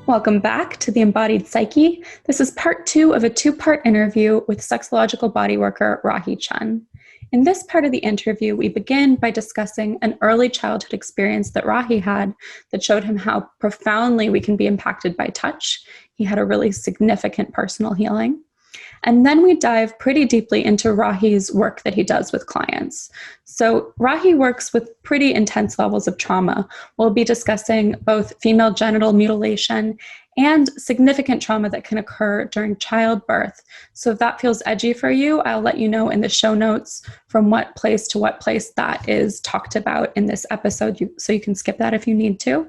Welcome back to The Embodied Psyche. This is part 2 of a 2-part interview with sexological bodyworker Rahi Chun. In this part of the interview, we begin by discussing an early childhood experience that Rahi had that showed him how profoundly we can be impacted by touch. He had a really significant personal healing. And then we dive pretty deeply into Rahi's work that he does with clients. So Rahi works with pretty intense levels of trauma. We'll be discussing both female genital mutilation and significant trauma that can occur during childbirth. So if that feels edgy for you, I'll let you know in the show notes from what place to what place that is talked about in this episode, so you can skip that if you need to.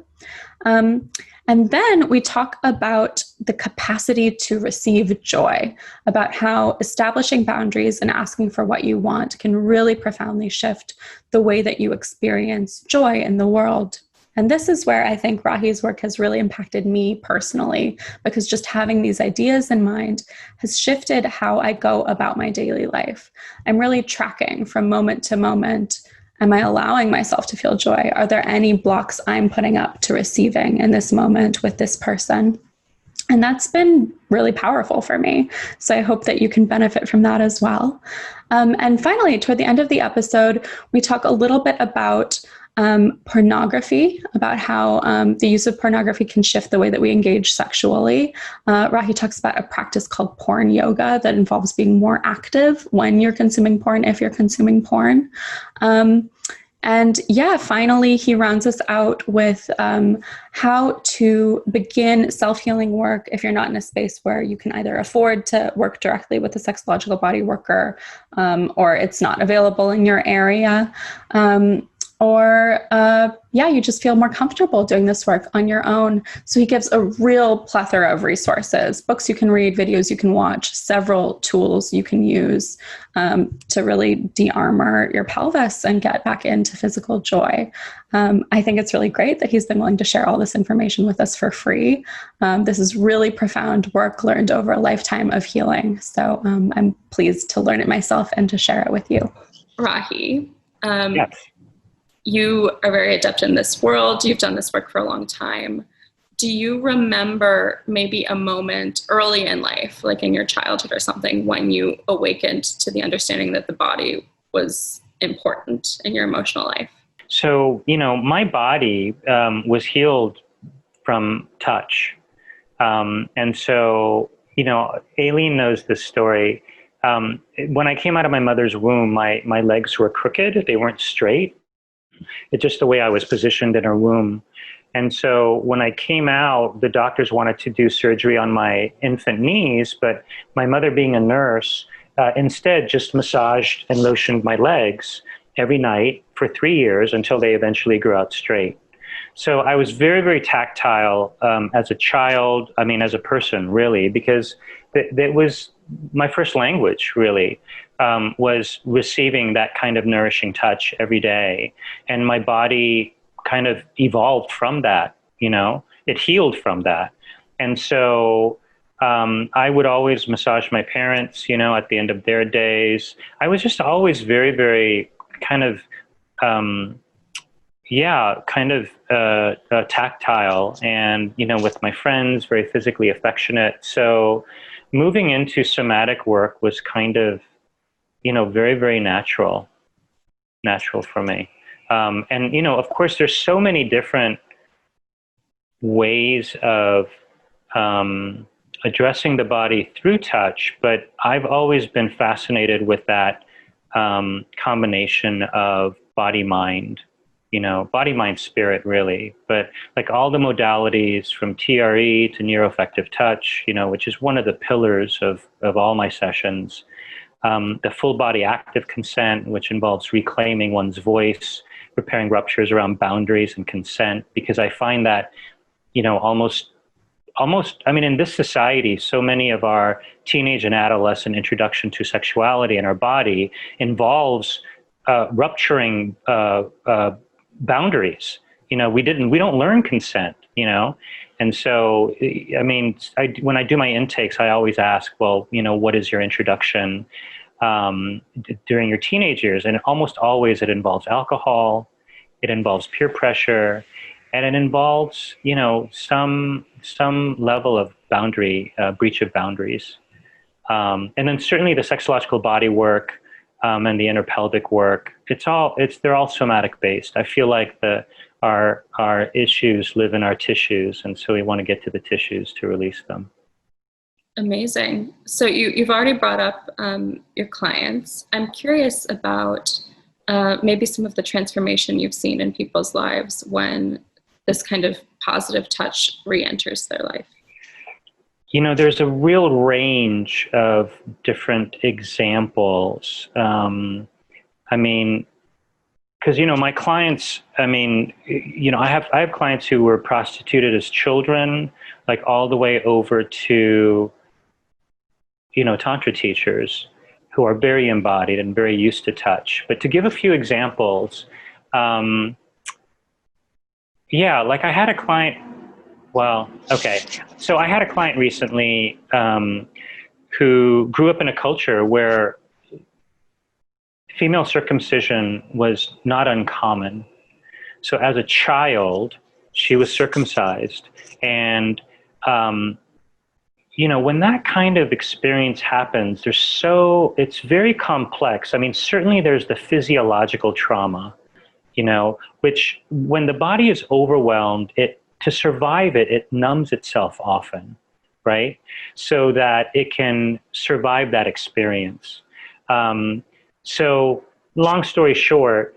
And then we talk about the capacity to receive joy, about how establishing boundaries and asking for what you want can really profoundly shift the way that you experience joy in the world. And this is where I think Rahi's work has really impacted me personally, because just having these ideas in mind has shifted how I go about my daily life. I'm really tracking from moment to moment. Am I allowing myself to feel joy? Are there any blocks I'm putting up to receiving in this moment with this person? And that's been really powerful for me. So I hope that you can benefit from that as well. And finally, toward the end of the episode, we talk a little bit about pornography, about how the use of pornography can shift the way that we engage sexually. Rahi talks about a practice called porn yoga that involves being more active when you're consuming porn, if you're consuming porn. And finally, he rounds us out with how to begin self-healing work if you're not in a space where you can either afford to work directly with a sexological body worker or it's not available in your area. You just feel more comfortable doing this work on your own. So he gives a real plethora of resources, books you can read, videos you can watch, several tools you can use to really de-armor your pelvis and get back into physical joy. I think it's really great that he's been willing to share all this information with us for free. This is really profound work learned over a lifetime of healing. So I'm pleased to learn it myself and to share it with you. Rahi. Yes. You are very adept in this world. You've done this work for a long time. Do you remember maybe a moment early in life, like in your childhood or something, when you awakened to the understanding that the body was important in your emotional life? So, my body was healed from touch. And so, Aileen knows this story. When I came out of my mother's womb, my legs were crooked. They weren't straight. It's just the way I was positioned in her womb. And so when I came out, the doctors wanted to do surgery on my infant knees, but my mother, being a nurse, instead just massaged and lotioned my legs every night for 3 years until they eventually grew out straight. So I was very, very tactile as a child, as a person, really, because that was my first language, really. Was receiving that kind of nourishing touch every day. And my body kind of evolved from that, it healed from that. And so I would always massage my parents, at the end of their days. I was just always very, very kind of, tactile and, with my friends, very physically affectionate. So moving into somatic work was kind of, very, very natural for me. And, of course, there's so many different ways of addressing the body through touch, but I've always been fascinated with that combination of body-mind, body-mind spirit, really. But like all the modalities from TRE to neuroaffective touch, which is one of the pillars of all my sessions. The full body active consent, which involves reclaiming one's voice, repairing ruptures around boundaries and consent, because I find that, almost, in this society, so many of our teenage and adolescent introduction to sexuality and our body involves rupturing boundaries. We don't learn consent, And so, when I do my intakes, I always ask, well, what is your introduction during your teenage years? And almost always it involves alcohol, it involves peer pressure, and it involves, some level of boundary, breach of boundaries. And then certainly the sexological body work, and the inner pelvic work, they're all somatic based. I feel like our issues live in our tissues, and so we want to get to the tissues to release them. Amazing. So you've already brought up your clients. I'm curious about maybe some of the transformation you've seen in people's lives when this kind of positive touch re-enters their life. There's a real range of different examples. Because, my clients, I have clients who were prostituted as children, like all the way over to, Tantra teachers who are very embodied and very used to touch. But to give a few examples, like I had a client, so I had a client recently who grew up in a culture where female circumcision was not uncommon. So as a child, she was circumcised. And, when that kind of experience happens, it's very complex. Certainly there's the physiological trauma, which when the body is overwhelmed, to survive it numbs itself often, right? So that it can survive that experience. So long story short,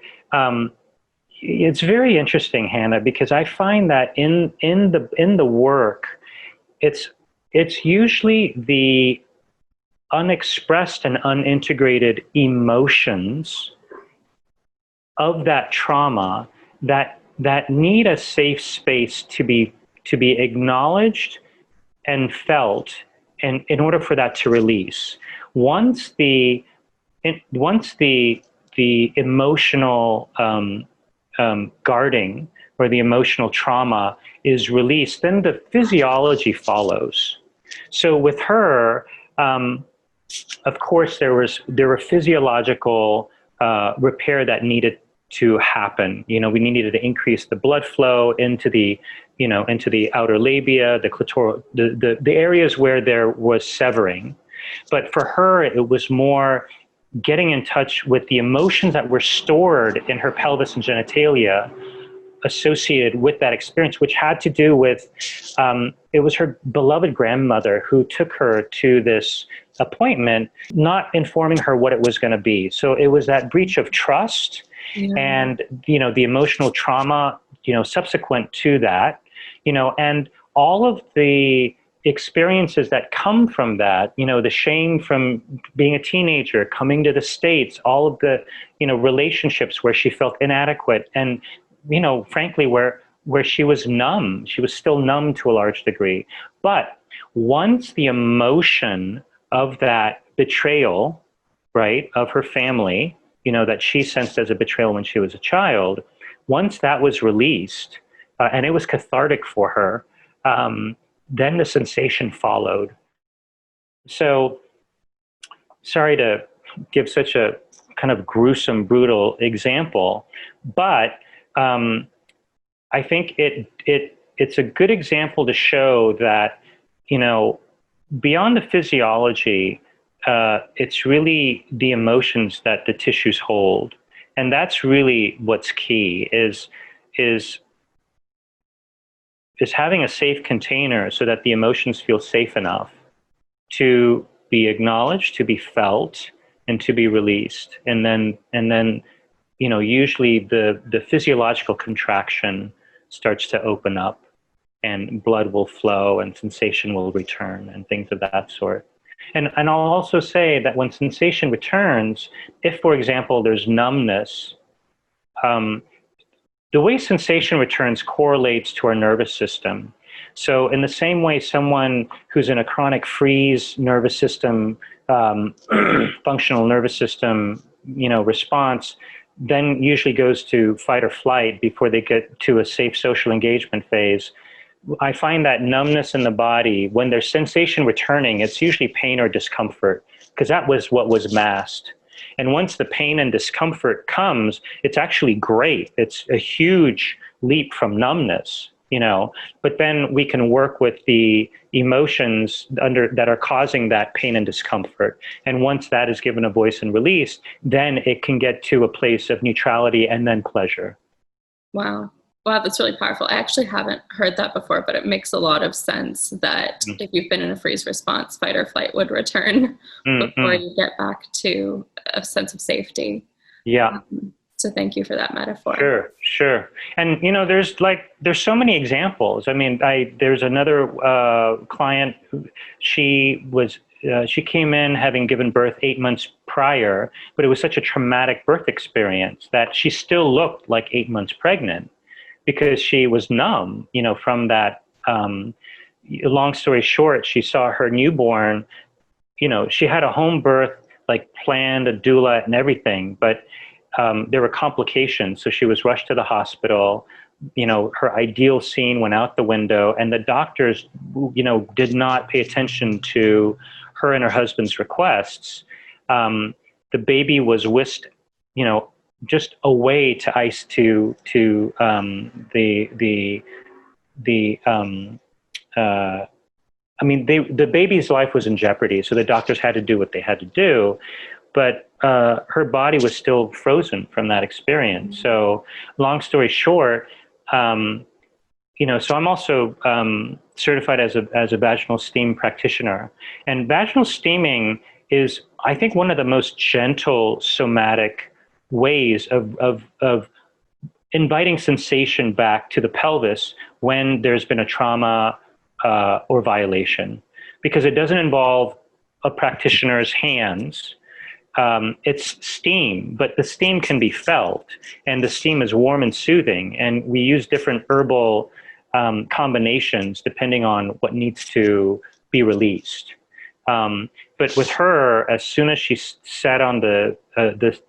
it's very interesting, Hannah, because I find that in the work, it's usually the unexpressed and unintegrated emotions of that trauma that need a safe space to be acknowledged and felt, and in order for that to release. Once the emotional guarding or the emotional trauma is released, then the physiology follows. So with her, of course, there were physiological repair that needed to happen. We needed to increase the blood flow into the outer labia, the clitoral, the areas where there was severing. But for her, it was more getting in touch with the emotions that were stored in her pelvis and genitalia associated with that experience, which had to do with, it was her beloved grandmother who took her to this appointment, not informing her what it was going to be. So it was that breach of trust. Yeah. And, the emotional trauma, subsequent to that, and all of the experiences that come from that, the shame from being a teenager, coming to the States, all of the, relationships where she felt inadequate and, frankly, where she was numb. She was still numb to a large degree. But once the emotion of that betrayal, right, of her family, that she sensed as a betrayal when she was a child, once that was released, and it was cathartic for her, then the sensation followed. So, sorry to give such a kind of gruesome, brutal example, but I think it's a good example to show that, beyond the physiology, it's really the emotions that the tissues hold. And that's really what's key is having a safe container so that the emotions feel safe enough to be acknowledged, to be felt, and to be released. And then usually the physiological contraction starts to open up and blood will flow and sensation will return and things of that sort. And I'll also say that when sensation returns, if, for example, there's numbness, the way sensation returns correlates to our nervous system. So in the same way, someone who's in a chronic freeze nervous system, functional nervous system, response, then usually goes to fight or flight before they get to a safe social engagement phase. I find that numbness in the body, when there's sensation returning, it's usually pain or discomfort, because that was what was masked. And once the pain and discomfort comes, it's actually great. It's a huge leap from numbness, but then we can work with the emotions that are causing that pain and discomfort. And once that is given a voice and released, then it can get to a place of neutrality and then pleasure. Wow. Wow, that's really powerful. I actually haven't heard that before, but it makes a lot of sense that if you've been in a freeze response, fight or flight would return before you get back to a sense of safety. Yeah. So thank you for that metaphor. Sure. And, there's so many examples. I mean, there's another client, she came in having given birth 8 months prior, but it was such a traumatic birth experience that she still looked like 8 months pregnant because she was numb, from that. Long story short, she saw her newborn, she had a home birth, planned, a doula and everything, but there were complications. So she was rushed to the hospital. Her ideal scene went out the window, and the doctors, did not pay attention to her and her husband's requests. The baby was whisked, just away to ice to the baby's life was in jeopardy. So the doctors had to do what they had to do, but her body was still frozen from that experience. So long story short, so I'm also certified as a vaginal steam practitioner, and vaginal steaming is, I think, one of the most gentle somatic ways of inviting sensation back to the pelvis when there's been a trauma or violation, because it doesn't involve a practitioner's hands. It's steam, but the steam can be felt, and the steam is warm and soothing, and we use different herbal combinations depending on what needs to be released. But with her, as soon as she sat on the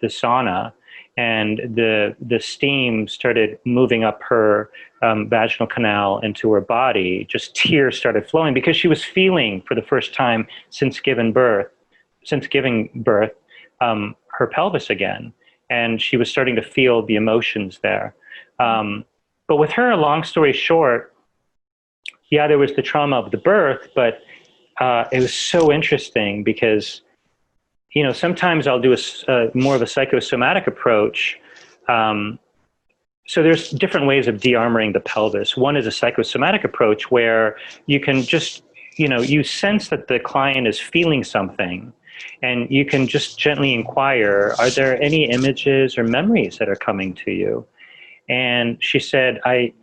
sauna and the steam started moving up her vaginal canal into her body, just tears started flowing because she was feeling for the first time since giving birth, her pelvis again, and she was starting to feel the emotions there. But with her, long story short, yeah, there was the trauma of the birth, but it was so interesting because, sometimes I'll do a more of a psychosomatic approach. So there's different ways of de-armoring the pelvis. One is a psychosomatic approach where you can just, you sense that the client is feeling something, and you can just gently inquire, are there any images or memories that are coming to you? And she said, I'm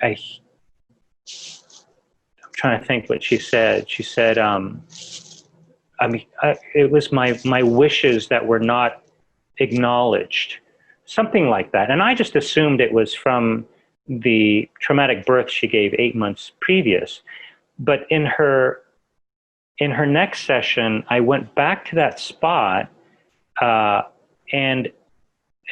trying to think what she said. She said, it was my wishes that were not acknowledged, something like that. And I just assumed it was from the traumatic birth she gave 8 months previous. But in her next session, I went back to that spot, and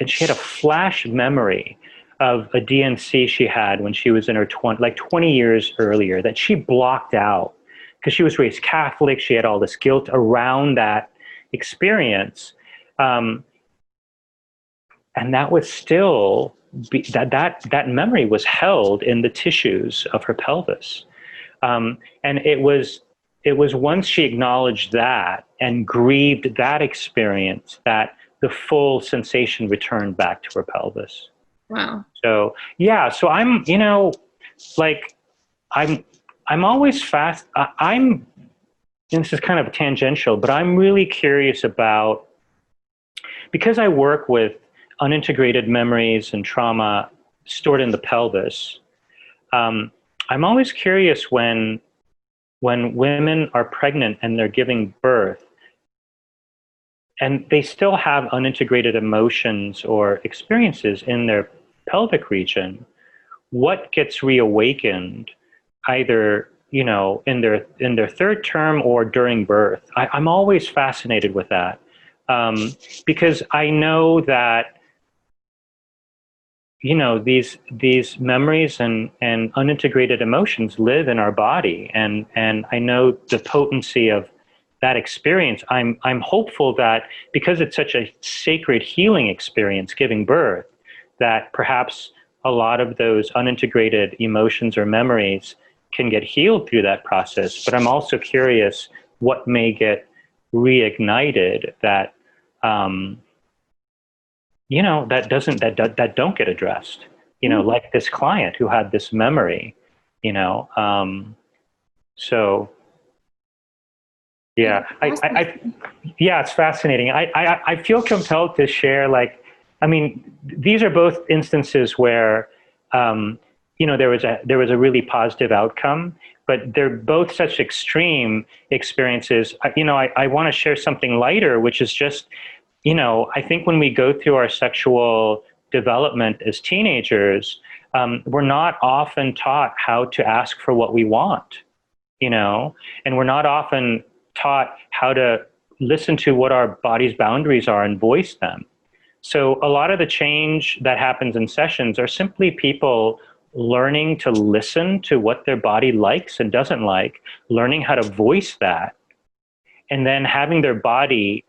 she had a flash memory of a DNC she had when she was in her 20 years earlier that she blocked out because she was raised Catholic. She had all this guilt around that experience. And that was still, that memory was held in the tissues of her pelvis. And it was once she acknowledged that and grieved that experience that the full sensation returned back to her pelvis. Wow. So, yeah, so I'm always fast. And this is kind of tangential, but I'm really curious about, because I work with unintegrated memories and trauma stored in the pelvis. I'm always curious when women are pregnant and they're giving birth and they still have unintegrated emotions or experiences in their pelvic region, what gets reawakened either, in their third term or during birth? I'm always fascinated with that, because I know that, these memories and unintegrated emotions live in our body. And I know the potency of that experience, I'm hopeful that because it's such a sacred healing experience, giving birth, that perhaps a lot of those unintegrated emotions or memories can get healed through that process. But I'm also curious what may get reignited that, that don't get addressed. Like this client who had this memory. So yeah, it's fascinating. I feel compelled to share, these are both instances where, there was a really positive outcome, but they're both such extreme experiences. I want to share something lighter, which is just, I think when we go through our sexual development as teenagers, we're not often taught how to ask for what we want, and we're not often taught how to listen to what our body's boundaries are and voice them. So a lot of the change that happens in sessions are simply people learning to listen to what their body likes and doesn't like, learning how to voice that, and then having their body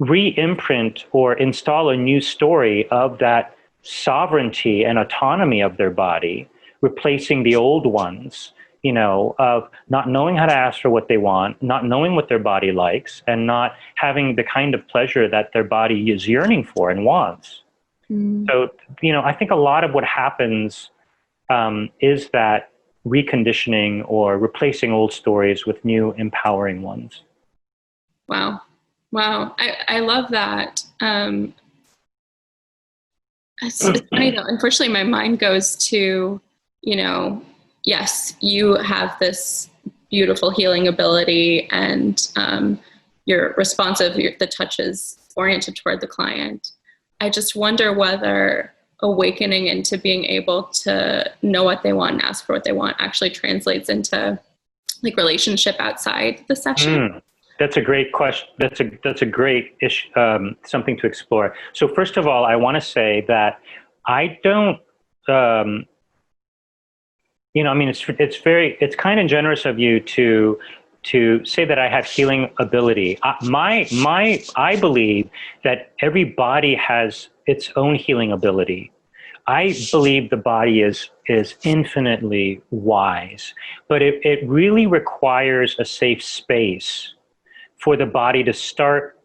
re-imprint or install a new story of that sovereignty and autonomy of their body, replacing the old ones, of not knowing how to ask for what they want, not knowing what their body likes, and not having the kind of pleasure that their body is yearning for and wants. So, I think a lot of what happens is that reconditioning or replacing old stories with new empowering ones. Wow. I love that. It's funny though. Unfortunately, my mind goes to, yes, you have this beautiful healing ability, and you're responsive, the touch is oriented toward the client. I just wonder whether awakening into being able to know what they want and ask for what they want actually translates into relationship outside the session. That's a great question. That's a great issue, something to explore. So first of all, I want to say that I don't, it's kind of generous of you to say that I have healing ability. I believe that every body has its own healing ability. I believe the body is infinitely wise, but it really requires a safe space for the body to start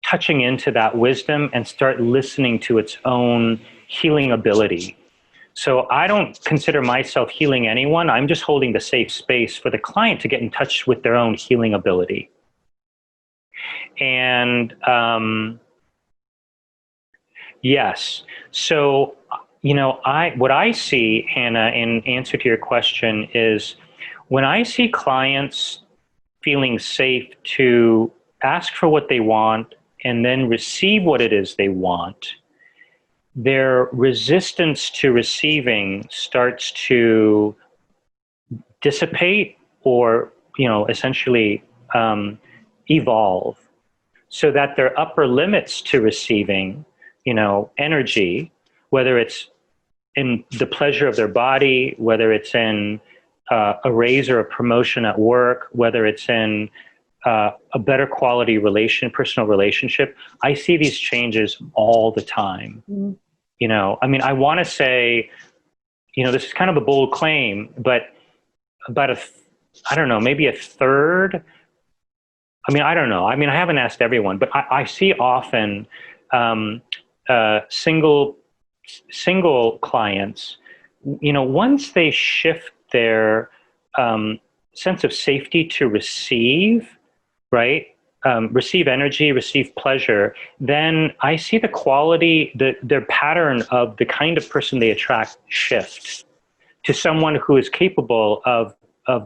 touching into that wisdom and start listening to its own healing ability. So I don't consider myself healing anyone. I'm just holding the safe space for the client to get in touch with their own healing ability. And yes, so what I see, Hannah, in answer to your question, is when I see clients feeling safe to ask for what they want and then receive what it is they want, their resistance to receiving starts to dissipate or, essentially evolve, so that their upper limits to receiving, energy, whether it's in the pleasure of their body, whether it's in a raise or a promotion at work, whether it's in a better quality personal relationship, I see these changes all the time. I want to say, this is kind of a bold claim, but about maybe a third. I don't know. I haven't asked everyone, but I see often single clients, once they shift their sense of safety to receive, right? Receive energy, receive pleasure, then I see the quality, their pattern of the kind of person they attract shift to someone who is capable of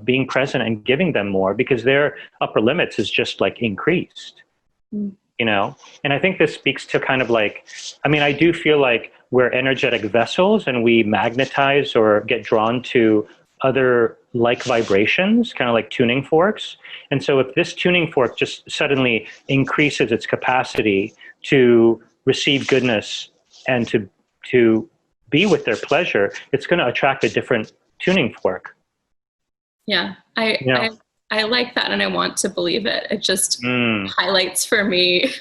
being present and giving them more, because their upper limits is just increased. And I think this speaks to kind of I do feel like we're energetic vessels and we magnetize or get drawn to other vibrations, kind of like tuning forks. And so if this tuning fork just suddenly increases its capacity to receive goodness and to be with their pleasure, it's going to attract a different tuning fork. Yeah, You know, I like that, and I want to believe it. It just mm, highlights for me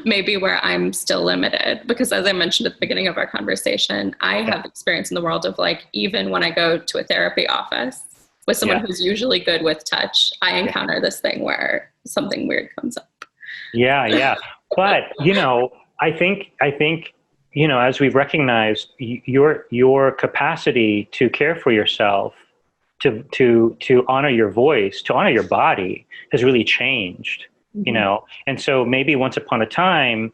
maybe where I'm still limited, because as I mentioned at the beginning of our conversation, I yeah, have experience in the world of like, even when I go to a therapy office with someone yeah, who's usually good with touch, I yeah, encounter this thing where something weird comes up. yeah, yeah. But I think as we've recognized your capacity to care for yourself, to honor your voice, to honor your body has really changed. Mhm. And so maybe once upon a time,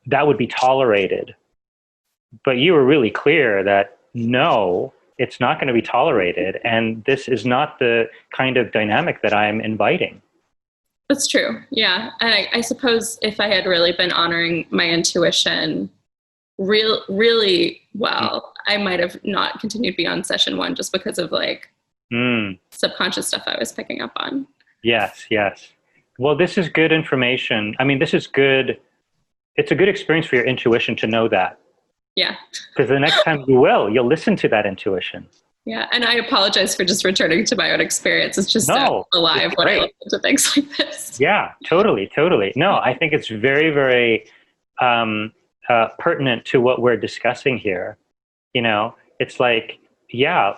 that would be tolerated, but you were really clear that no, it's not going to be tolerated, and this is not the kind of dynamic that I'm inviting. That's true. Yeah. And I suppose if I had really been honoring my intuition really well, I might have not continued beyond session one just because of like Mm, subconscious stuff I was picking up on. yes, yes. Well, this is good information. I mean, this is good. It's a good experience for your intuition to know that, Yeah. because the next time you'll listen to that intuition. Yeah. And I apologize for just returning to my own experience. It's just so No, it's alive when I great. listen to things like this. Yeah, totally, totally. No, I think it's very, very um, pertinent to what we're discussing here. It's like, yeah,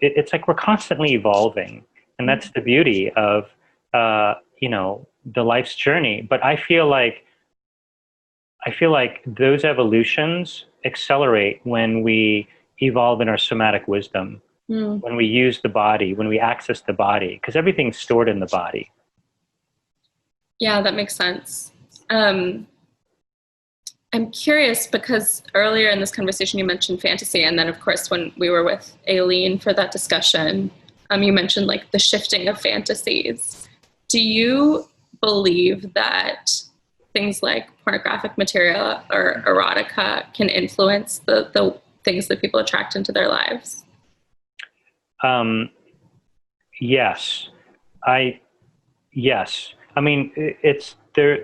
it's like we're constantly evolving, and that's the beauty of, the life's journey. But I feel like those evolutions accelerate when we evolve in our somatic wisdom, Mm. when we use the body, when we access the body, because everything's stored in the body. Yeah, that makes sense. I'm curious because earlier in this conversation you mentioned fantasy, and then of course when we were with Aileen for that discussion, you mentioned like the shifting of fantasies. Do you believe that things like pornographic material or erotica can influence the things that people attract into their lives? Um, yes, I yes. I mean, it's there.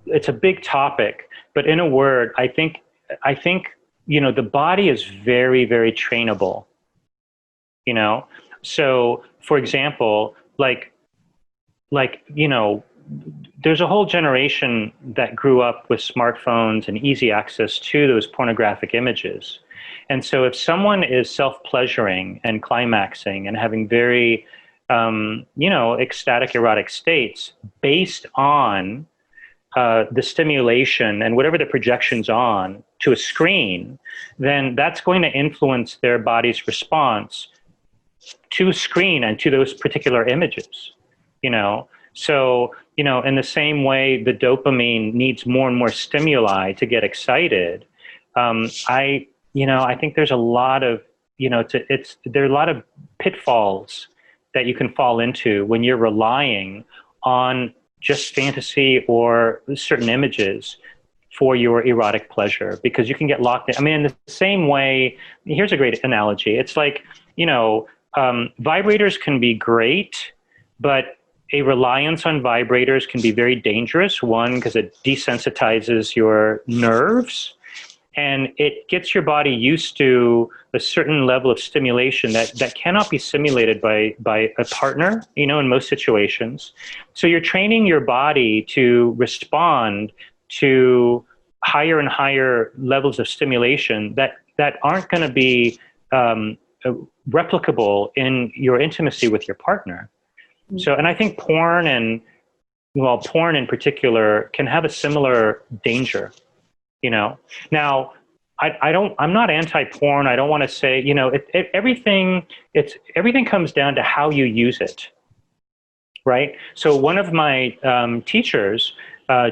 It's a big topic, but in a word, I think the body is very, very trainable. You know, so for example, like there's a whole generation that grew up with smartphones and easy access to those pornographic images. And so if someone is self-pleasuring and climaxing and having very, ecstatic erotic states based on the stimulation and whatever the projection's on to a screen, then that's going to influence their body's response to screen and to those particular images, you know? So, in the same way, the dopamine needs more and more stimuli to get excited. I think there's a lot of, there are a lot of pitfalls that you can fall into when you're relying on just fantasy or certain images for your erotic pleasure, because you can get locked in. I mean, in the same way, here's a great analogy. It's like, vibrators can be great, but a reliance on vibrators can be very dangerous. One, because it desensitizes your nerves, and it gets your body used to a certain level of stimulation that cannot be simulated by a partner, in most situations. So you're training your body to respond to higher and higher levels of stimulation that aren't going to be replicable in your intimacy with your partner. So, and I think porn in particular can have a similar danger. Now, I'm not anti-porn. I don't want to say, everything comes down to how you use it, right? So one of my teachers,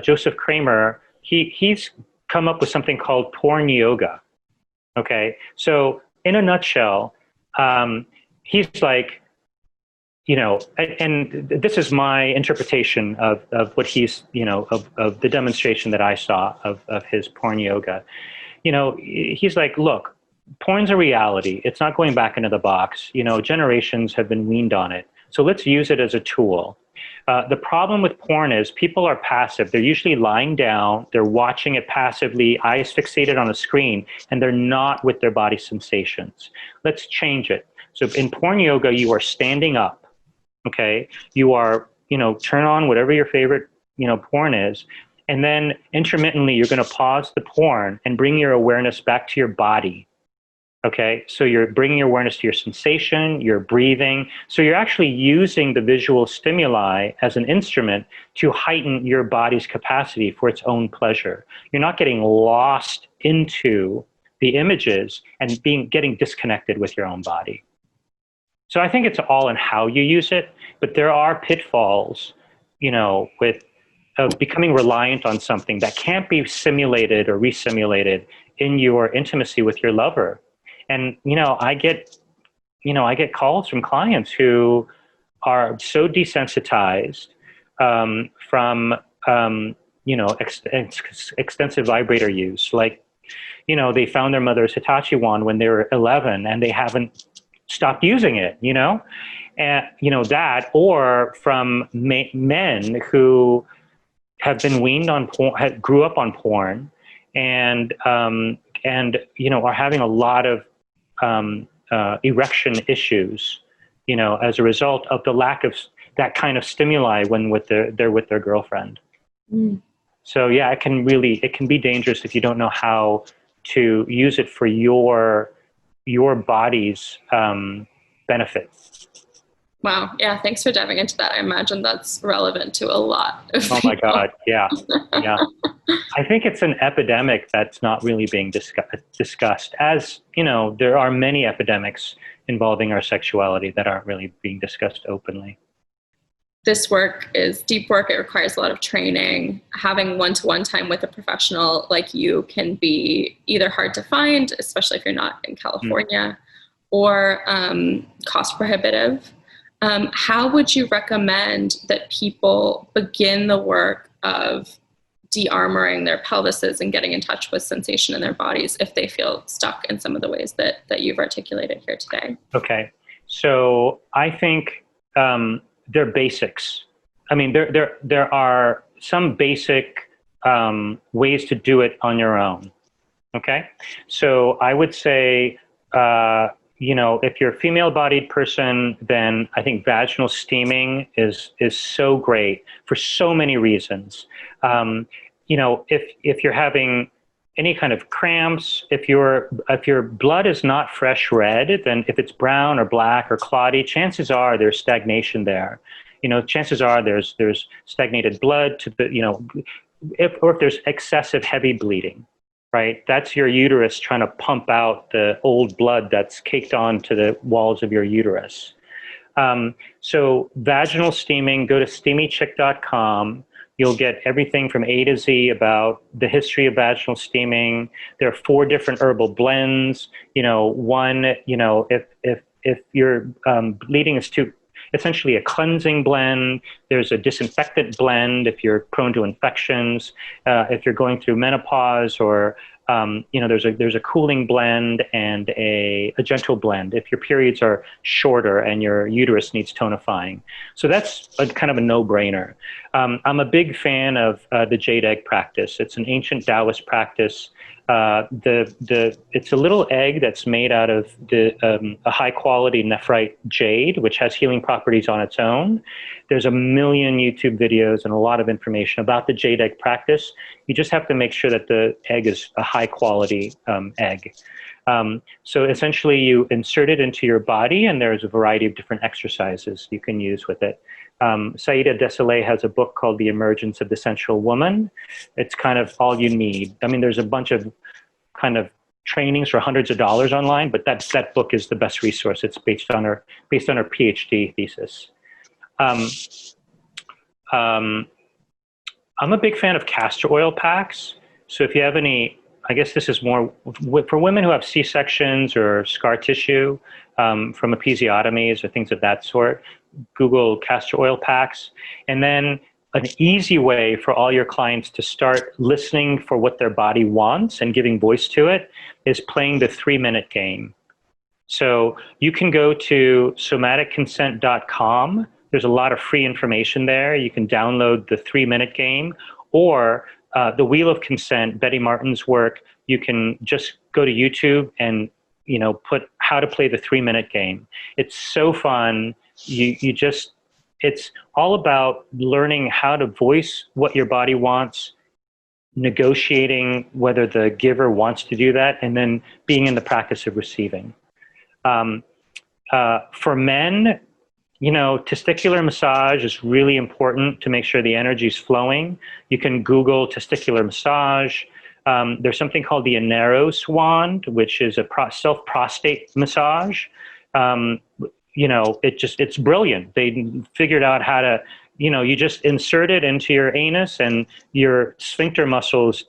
Joseph Kramer, he's come up with something called porn yoga. Okay, so in a nutshell, he's like, and this is my interpretation of what he's, of the demonstration that I saw of his porn yoga. He's like, look, porn's a reality. It's not going back into the box. Generations have been weaned on it. So let's use it as a tool. The problem with porn is people are passive. They're usually lying down. They're watching it passively, eyes fixated on a screen, and they're not with their body sensations. Let's change it. So in porn yoga, you are standing up, okay? You are, turn on whatever your favorite, porn is. And then intermittently, you're going to pause the porn and bring your awareness back to your body. Okay, so you're bringing your awareness to your sensation, your breathing. So you're actually using the visual stimuli as an instrument to heighten your body's capacity for its own pleasure. You're not getting lost into the images and getting disconnected with your own body. So I think it's all in how you use it, but there are pitfalls, with becoming reliant on something that can't be simulated or re-simulated in your intimacy with your lover. And, I get calls from clients who are so desensitized from, extensive vibrator use. Like, they found their mother's Hitachi wand when they were 11 and they haven't stopped using it, and, that, or from men who have been weaned on porn, grew up on porn, and are having a lot of erection issues, as a result of the lack of that kind of stimuli when they're with their girlfriend. Mm. So yeah, it can be dangerous if you don't know how to use it for your body's benefit. Wow. Yeah. Thanks for diving into that. I imagine that's relevant to a lot of people. My God. Yeah. Yeah. I think it's an epidemic that's not really being discussed. As there are many epidemics involving our sexuality that aren't really being discussed openly. This work is deep work. It requires a lot of training. Having one-to-one time with a professional like you can be either hard to find, especially if you're not in California, or cost prohibitive. How would you recommend that people begin the work of de-armoring their pelvises and getting in touch with sensation in their bodies if they feel stuck in some of the ways that you've articulated here today? Okay. So I think they're basics. I mean, there are some basic ways to do it on your own. Okay. So I would say, if you're a female-bodied person, then I think vaginal steaming is so great for so many reasons. If you're having any kind of cramps, if your blood is not fresh red, then if it's brown or black or clotty, chances are there's stagnation there. Chances are there's stagnated blood to the if there's excessive heavy bleeding. Right, that's your uterus trying to pump out the old blood that's caked onto the walls of your uterus. So vaginal steaming, go to steamychick.com. You'll get everything from A to Z about the history of vaginal steaming. There are 4 different herbal blends. One, if your bleeding is too, essentially a cleansing blend. There's a disinfectant blend if you're prone to infections. If you're going through menopause, or there's a cooling blend and a gentle blend if your periods are shorter and your uterus needs tonifying. So that's kind of a no-brainer. I'm a big fan of the jade egg practice. It's an ancient Taoist practice. It's a little egg that's made out of a high quality nephrite jade, which has healing properties on its own. There's a million YouTube videos and a lot of information about the jade egg practice. You just have to make sure that the egg is a high quality egg. So essentially you insert it into your body, and there's a variety of different exercises you can use with it. Saida Desolé has a book called The Emergence of the Sensual Woman. It's kind of all you need. I mean, there's a bunch of kind of trainings for hundreds of dollars online, but that book is the best resource. It's based on her PhD thesis. I'm a big fan of castor oil packs. So if you have any, I guess this is more for women who have C-sections or scar tissue from episiotomies or things of that sort. Google castor oil packs. And then an easy way for all your clients to start listening for what their body wants and giving voice to it is playing the 3-minute game. So you can go to somaticconsent.com. There's a lot of free information there. You can download the 3-minute game, or the Wheel of Consent, Betty Martin's work. You can just go to YouTube and put how to play the 3-minute game. It's so fun. It's all about learning how to voice what your body wants, negotiating whether the giver wants to do that, and then being in the practice of receiving. For men, testicular massage is really important to make sure the energy is flowing. You can Google testicular massage. There's something called the Aneros wand, which is a self-prostate massage. It's brilliant. They figured out how to, you just insert it into your anus and your sphincter muscles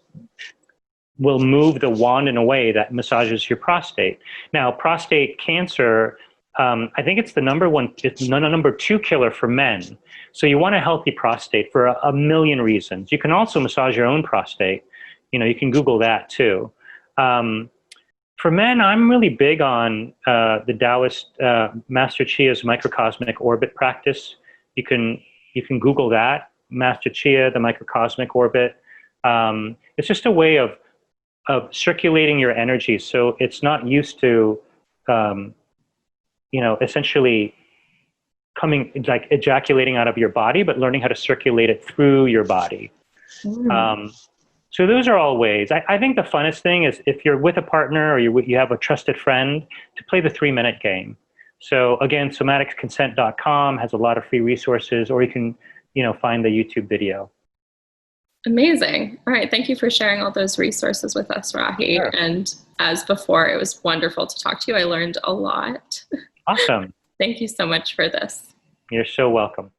will move the wand in a way that massages your prostate. Now, prostate cancer, I think it's the number 2 killer for men. So you want a healthy prostate for a million reasons. You can also massage your own prostate. You can Google that too. For men, I'm really big on the Taoist Master Chia's microcosmic orbit practice. You can Google that, Master Chia, the microcosmic orbit. It's just a way of circulating your energy, so it's not used to, essentially coming, like ejaculating out of your body, but learning how to circulate it through your body. So those are all ways. I think the funnest thing is if you're with a partner or you have a trusted friend, to play the 3-minute game. So again, somaticconsent.com has a lot of free resources, or you can, find the YouTube video. Amazing. All right. Thank you for sharing all those resources with us, Rahi. Sure. And as before, it was wonderful to talk to you. I learned a lot. Awesome. Thank you so much for this. You're so welcome.